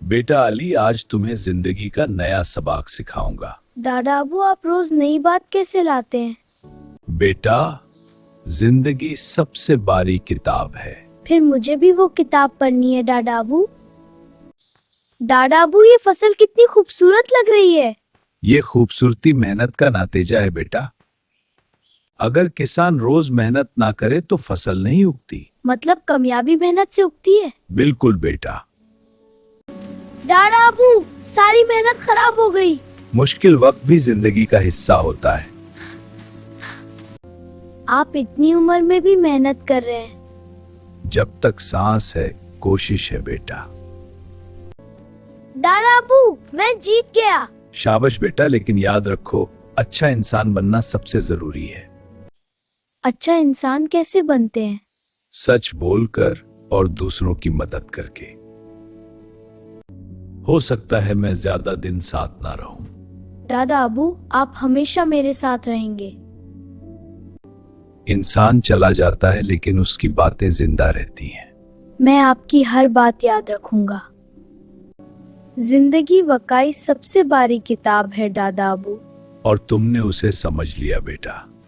बेटा अली, आज तुम्हें जिंदगी का नया सबक सिखाऊंगा। दादा अबू, आप रोज नई बात कैसे लाते हैं? बेटा, जिंदगी सबसे बड़ी किताब है। फिर मुझे भी वो किताब पढ़नी है दादा अबू। दादा अबू, ये फसल कितनी खूबसूरत लग रही है। ये खूबसूरती मेहनत का नतीजा है बेटा। अगर किसान रोज मेहनत ना करे तो फसल नहीं उगती। मतलब कामयाबी मेहनत से उगती है। बिल्कुल बेटा। दादा अबू, सारी मेहनत खराब हो गई। मुश्किल वक्त भी जिंदगी का हिस्सा होता है। आप इतनी उम्र में भी मेहनत कर रहे हैं। जब तक सांस है कोशिश है बेटा। दादा अबू, मैं जीत गया। शाबाश बेटा, लेकिन याद रखो, अच्छा इंसान बनना सबसे जरूरी है। अच्छा इंसान कैसे बनते हैं? सच बोलकर और दूसरों की मदद करके। हो सकता है मैं ज्यादा दिन साथ ना रहूं। दादा अबू, आप हमेशा मेरे साथ रहेंगे। इंसान चला जाता है लेकिन उसकी बातें जिंदा रहती हैं। मैं आपकी हर बात याद रखूंगा। जिंदगी वाकई सबसे बड़ी किताब है दादा अबू। और तुमने उसे समझ लिया बेटा।